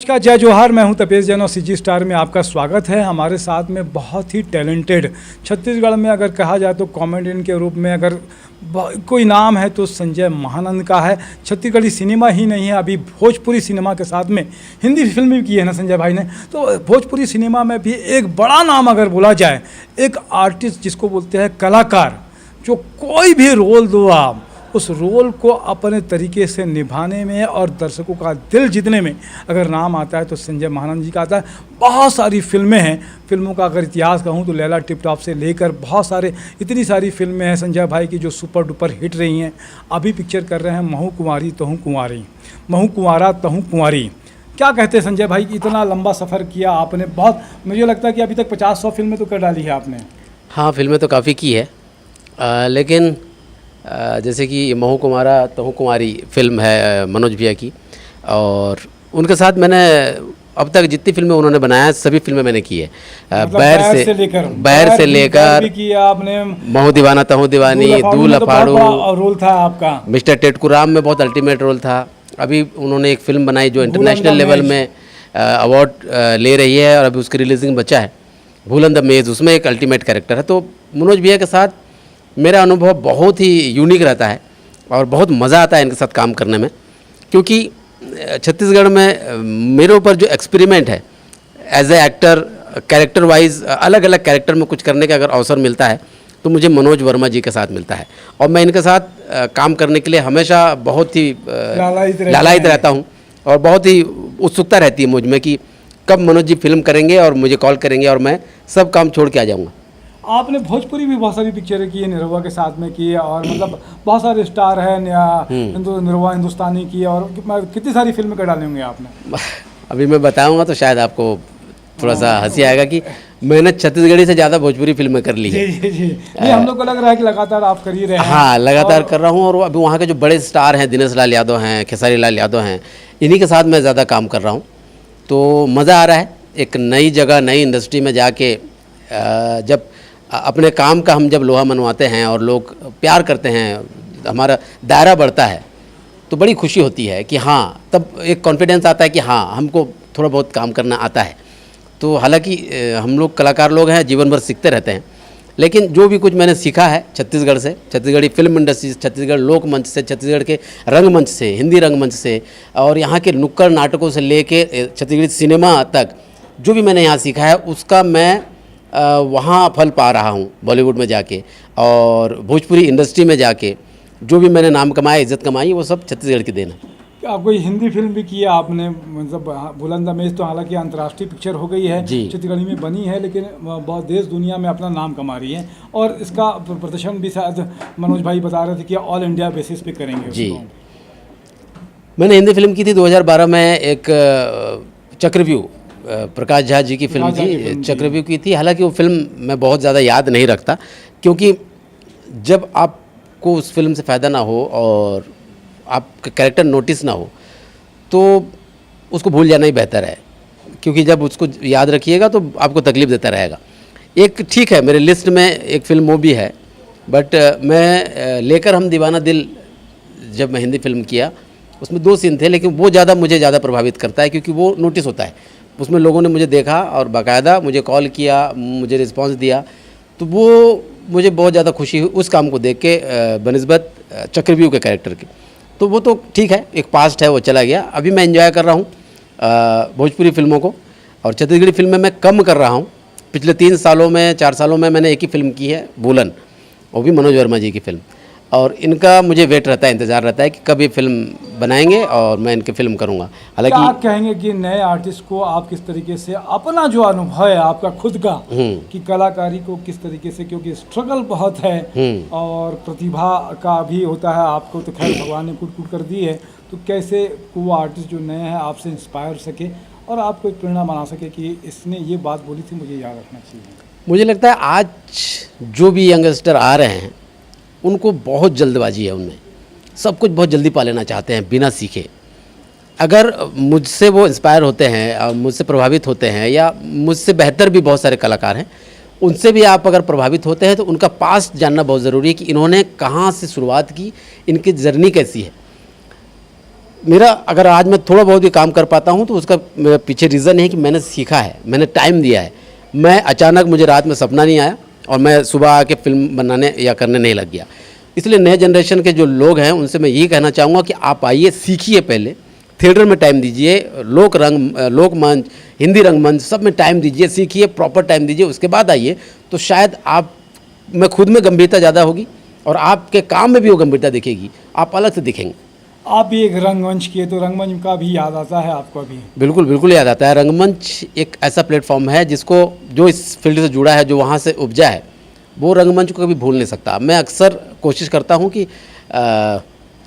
नमस्कार, जय जोहार। मैं हूं तपेश जैन और सीजी स्टार में आपका स्वागत है। हमारे साथ में बहुत ही टैलेंटेड, छत्तीसगढ़ में अगर कहा जाए तो कॉमेडियन के रूप में अगर कोई नाम है तो संजय महानंद का है। छत्तीसगढ़ी सिनेमा ही नहीं है, अभी भोजपुरी सिनेमा के साथ में हिंदी फिल्म भी की है ना संजय भाई ने, तो भोजपुरी सिनेमा में भी एक बड़ा नाम अगर बोला जाए, एक आर्टिस्ट जिसको बोलते हैं कलाकार, जो कोई भी रोल दो आप उस रोल को अपने तरीके से निभाने में और दर्शकों का दिल जीतने में अगर नाम आता है तो संजय महानंद जी का आता है। बहुत सारी फिल्में हैं, फिल्मों का अगर इतिहास कहूँ तो लैला टिप टॉप से लेकर बहुत सारे इतनी सारी फिल्में हैं संजय भाई की जो सुपर डुपर हिट रही हैं। अभी पिक्चर कर रहे हैं महू कुंवारी तहू कुंवारी, महू कुंवारा तहू कुंवारी। क्या कहते हैं संजय भाई, इतना लंबा सफ़र किया आपने, बहुत मुझे लगता है कि अभी तक 50-100 फिल्में तो कर डाली है आपने। हाँ, फिल्में तो काफ़ी की है, लेकिन जैसे कि महू कुंवारा तहू कुंवारी फिल्म है मनोज भैया की, और उनके साथ मैंने अब तक जितनी फिल्में उन्होंने बनाया सभी फिल्में मैंने की है। बैर से लेकर भी किया आपने, महू दीवाना तहू दीवानी, दूल अफाड़ू, रोल था आपका मिस्टर टेटकुराम में बहुत अल्टीमेट रोल था। अभी उन्होंने एक फिल्म बनाई जो इंटरनेशनल लेवल में अवार्ड ले रही है और अभी उसकी रिलीजिंग बचा है, भूलन द मेज, उसमें एक अल्टीमेट कैरेक्टर है। तो मनोज भैया के साथ मेरा अनुभव बहुत ही यूनिक रहता है और बहुत मज़ा आता है इनके साथ काम करने में, क्योंकि छत्तीसगढ़ में मेरे ऊपर जो एक्सपेरिमेंट है as a actor, character wise अलग अलग कैरेक्टर में कुछ करने का अगर अवसर मिलता है तो मुझे मनोज वर्मा जी के साथ मिलता है, और मैं इनके साथ काम करने के लिए हमेशा बहुत ही लालायित रहता हूँ और बहुत ही उत्सुकता रहती है मुझ में कि कब मनोज जी फिल्म करेंगे और मुझे कॉल करेंगे और मैं सब काम छोड़ के आ जाऊँगा। आपने भोजपुरी भी बहुत सारी पिक्चरें की है, निरहुआ के साथ में की है, और मतलब बहुत सारे स्टार है, निरहुआ हिंदुस्तानी की, और कितनी सारी फिल्में कर डाली होंगी आपने। अभी मैं बताऊंगा तो शायद आपको थोड़ा सा हंसी आएगा कि मैंने छत्तीसगढ़ी से ज़्यादा भोजपुरी फिल्में कर ली है। जी। नहीं, हम लोग को लग रहा है कि लगातार आप कर ही रहे हैं। हाँ, लगातार कर रहा हूँ, और अभी वहाँ के जो बड़े स्टार हैं, दिनेश लाल यादव हैं, खेसारी लाल यादव हैं, इन्हीं के साथ मैं ज़्यादा काम कर रहा हूँ, तो मज़ा आ रहा है। एक नई जगह, नई इंडस्ट्री में जाके जब अपने काम का हम जब लोहा मनवाते हैं और लोग प्यार करते हैं, हमारा दायरा बढ़ता है, तो बड़ी खुशी होती है कि हाँ, तब एक कॉन्फिडेंस आता है कि हाँ, हमको थोड़ा बहुत काम करना आता है। तो हालांकि हम लोग कलाकार लोग हैं, जीवन भर सीखते रहते हैं, लेकिन जो भी कुछ मैंने सीखा है छत्तीसगढ़ से, छत्तीसगढ़ी फिल्म इंडस्ट्री, छत्तीसगढ़ लोक मंच से, छत्तीसगढ़ के रंगमंच से, हिंदी रंगमंच से, और यहाँ के नुक्कड़ नाटकों से लेके छत्तीसगढ़ी सिनेमा तक, जो भी मैंने यहाँ सीखा है उसका मैं वहाँ फल पा रहा हूँ बॉलीवुड में जाके, और भोजपुरी इंडस्ट्री में जाके जो भी मैंने नाम कमाया, इज्जत कमाई, वो सब छत्तीसगढ़ की देन है। आप कोई हिंदी फिल्म भी की है आपने, मतलब भूलन द मेज तो हालांकि अंतर्राष्ट्रीय पिक्चर हो गई है, छत्तीसगढ़ी में बनी है, लेकिन बहुत देश दुनिया में अपना नाम कमा रही है, और इसका प्रदर्शन भी शायद मनोज भाई बता रहे थे कि ऑल इंडिया बेसिस पे करेंगे। जी, मैंने हिंदी फिल्म की थी 2012 में, एक चक्रव्यूह, प्रकाश झा जी की फिल्म थी, चक्रव्यूह की थी। हालांकि वो फिल्म मैं बहुत ज़्यादा याद नहीं रखता, क्योंकि जब आपको उस फिल्म से फ़ायदा ना हो और आपका कैरेक्टर नोटिस ना हो तो उसको भूल जाना ही बेहतर है, क्योंकि जब उसको याद रखिएगा तो आपको तकलीफ़ देता रहेगा। एक ठीक है, मेरे लिस्ट में एक फ़िल्म वो भी है, बट मैं लेकर हम दीवाना दिल, जब मैं हिंदी फिल्म किया उसमें 2 सीन थे, लेकिन वो मुझे ज़्यादा प्रभावित करता है, क्योंकि वो नोटिस होता है। उसमें लोगों ने मुझे देखा और बाकायदा मुझे कॉल किया, मुझे रिस्पांस दिया, तो वो मुझे बहुत ज़्यादा खुशी हुई उस काम को देख के बनिस्बत चक्रव्यूह के कैरेक्टर की। तो वो तो ठीक है, एक पास्ट है, वो चला गया। अभी मैं एंजॉय कर रहा हूँ भोजपुरी फिल्मों को, और छत्तीसगढ़ी फिल्में मैं कम कर रहा हूँ। पिछले 3 सालों में, 4 सालों में मैंने एक ही फिल्म की है, भूलन, वो भी मनोज वर्मा जी की फिल्म, और इनका मुझे वेट रहता है, इंतज़ार रहता है कि कब ये फिल्म बनाएंगे और मैं इनकी फिल्म करूंगा। हालांकि आप कहेंगे कि नए आर्टिस्ट को आप किस तरीके से अपना जो अनुभव है आपका खुद का कि कलाकारी को किस तरीके से, क्योंकि स्ट्रगल बहुत है और प्रतिभा का भी होता है, आपको तो खैर भगवान ने कुट कर दी है, तो कैसे वो आर्टिस्ट जो नए हैं आपसे इंस्पायर हो सके और आपको एक प्रेरणा बना सके कि इसने ये बात बोली थी, मुझे याद रखना चाहिए। मुझे लगता है आज जो भी यंगस्टर आ रहे हैं उनको बहुत जल्दबाजी है, उनमें सब कुछ बहुत जल्दी पा लेना चाहते हैं बिना सीखे। अगर मुझसे वो इंस्पायर होते हैं, मुझसे प्रभावित होते हैं, या मुझसे बेहतर भी बहुत सारे कलाकार हैं, उनसे भी आप अगर प्रभावित होते हैं तो उनका पास्ट जानना बहुत ज़रूरी है कि इन्होंने कहाँ से शुरुआत की, इनकी जर्नी कैसी है। मेरा अगर आज मैं थोड़ा बहुत भी काम कर पाता हूँ तो उसका मेरा पीछे रीज़न है कि मैंने सीखा है, मैंने टाइम दिया है। मैं अचानक मुझे रात में सपना नहीं आया और मैं सुबह आके फिल्म बनाने या करने नहीं लग गया। इसलिए नए जनरेशन के जो लोग हैं उनसे मैं यही कहना चाहूँगा कि आप आइए, सीखिए, पहले थिएटर में टाइम दीजिए, लोक मंच, हिंदी रंगमंच सब में टाइम दीजिए, सीखिए, प्रॉपर टाइम दीजिए, उसके बाद आइए तो शायद आप में खुद में गंभीरता ज़्यादा होगी और आपके काम में भी वो गंभीरता दिखेगी, आप अलग से दिखेंगे। आप भी एक रंगमंच किए तो रंगमंच का भी याद आता है आपको अभी? बिल्कुल बिल्कुल याद आता है। रंगमंच एक ऐसा प्लेटफॉर्म है जिसको, जो इस फील्ड से जुड़ा है, जो वहाँ से उपजा है, वो रंगमंच को कभी भूल नहीं सकता। मैं अक्सर कोशिश करता हूँ कि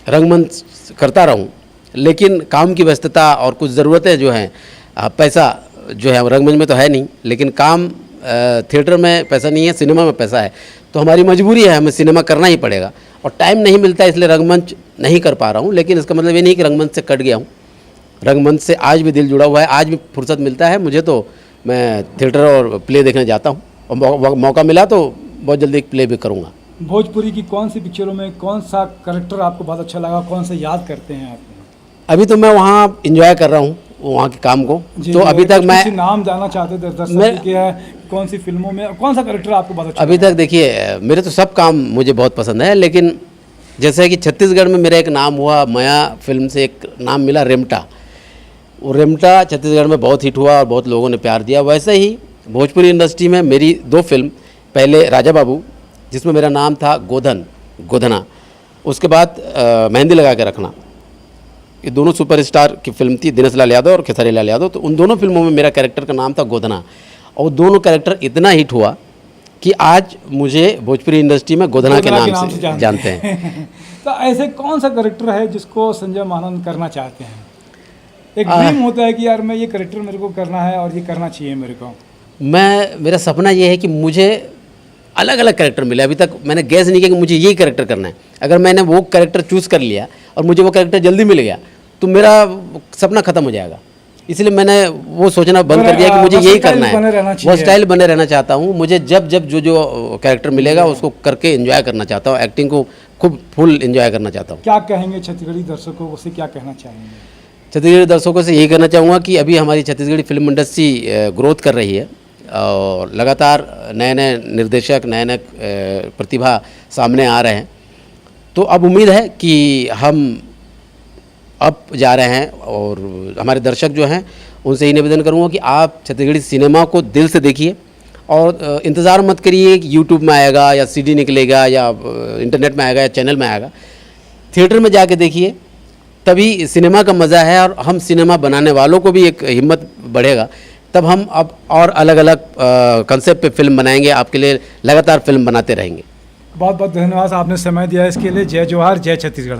रंगमंच करता रहूँ, लेकिन काम की व्यस्तता और कुछ ज़रूरतें जो हैं, पैसा जो है रंगमंच में तो है नहीं, लेकिन काम थिएटर में पैसा नहीं है, सिनेमा में पैसा है, तो हमारी मजबूरी है, हमें सिनेमा करना ही पड़ेगा और टाइम नहीं मिलता है, इसलिए रंगमंच नहीं कर पा रहा हूँ। लेकिन इसका मतलब ये नहीं कि रंगमंच से कट गया हूँ, रंगमंच से आज भी दिल जुड़ा हुआ है। आज भी फुर्सत मिलता है मुझे तो मैं थिएटर और प्ले देखने जाता हूँ और मौका मिला तो बहुत जल्दी एक प्ले भी करूँगा। भोजपुरी की कौन सी पिक्चरों में कौन सा करेक्टर आपको बहुत अच्छा लगा, कौन सा याद करते हैं आप? अभी तो मैं वहाँ इंजॉय कर रहा हूँ वहाँ के काम को, तो अभी तक मैं नाम जानना चाहते थे दर्शक कि कौन सी फिल्मों में कौन सा करेक्टर आपको बहुत अच्छा अभी तक देखिए, मेरे तो सब काम मुझे बहुत पसंद है, लेकिन जैसे कि छत्तीसगढ़ में मेरा एक नाम हुआ, माया फिल्म से एक नाम मिला रेमटा, वो रेमटा छत्तीसगढ़ में बहुत हिट हुआ और बहुत लोगों ने प्यार दिया। वैसे ही भोजपुरी इंडस्ट्री में मेरी 2 फिल्म, पहले राजा बाबू जिसमें मेरा नाम था गोधना, उसके बाद मेहंदी लगा के रखना, ये दोनों सुपरस्टार की फिल्म थी, दिनेश लाल यादव और खेसारी लाल यादव। तो उन दोनों फिल्मों में मेरा कैरेक्टर का नाम था गोधना और दोनों कैरेक्टर इतना हिट हुआ कि आज मुझे भोजपुरी इंडस्ट्री में गोधना के नाम से जानते हैं। तो ऐसे कौन सा कैरेक्टर है जिसको संजय महानंद करना चाहते हैं? एक ड्रीम होता है कि यार मैं ये कैरेक्टर मेरे को करना है और ये करना चाहिए मेरे को। मेरा सपना ये है कि मुझे अलग अलग कैरेक्टर मिले। अभी तक मैंने गैस नहीं किया कि मुझे यही कैरेक्टर करना है। अगर मैंने वो कैरेक्टर चूज़ कर लिया और मुझे वो कैरेक्टर जल्दी मिल गया तो मेरा सपना ख़त्म हो जाएगा। इसलिए मैंने वो सोचना बंद कर दिया कि मुझे यही करना है, वो स्टाइल बने रहना चाहता हूँ। मुझे जब जो कैरेक्टर मिलेगा उसको करके एंजॉय करना चाहता हूँ, एक्टिंग को खूब फुल एंजॉय करना चाहता हूँ। क्या कहेंगे छत्तीसगढ़ी दर्शकों को, से क्या कहना चाहेंगे? छत्तीसगढ़ी दर्शकों से यही कहना चाहूँगा कि अभी हमारी छत्तीसगढ़ी फिल्म इंडस्ट्री ग्रोथ कर रही है और लगातार नए नए निर्देशक, नए नए प्रतिभा सामने आ रहे हैं। तो अब उम्मीद है कि हम अब जा रहे हैं और हमारे दर्शक जो हैं उनसे ही निवेदन करूँगा कि आप छत्तीसगढ़ी सिनेमा को दिल से देखिए और इंतज़ार मत करिए कि यूट्यूब में आएगा या सीडी निकलेगा या इंटरनेट में आएगा या चैनल में आएगा। थिएटर में जाके देखिए, तभी सिनेमा का मज़ा है और हम सिनेमा बनाने वालों को भी एक हिम्मत बढ़ेगा। तब हम अब और अलग अलग कंसेप्ट पे फिल्म बनाएंगे, आपके लिए लगातार फिल्म बनाते रहेंगे। बहुत बहुत धन्यवाद, आपने समय दिया इसके लिए। जय जोहार, जय छत्तीसगढ़।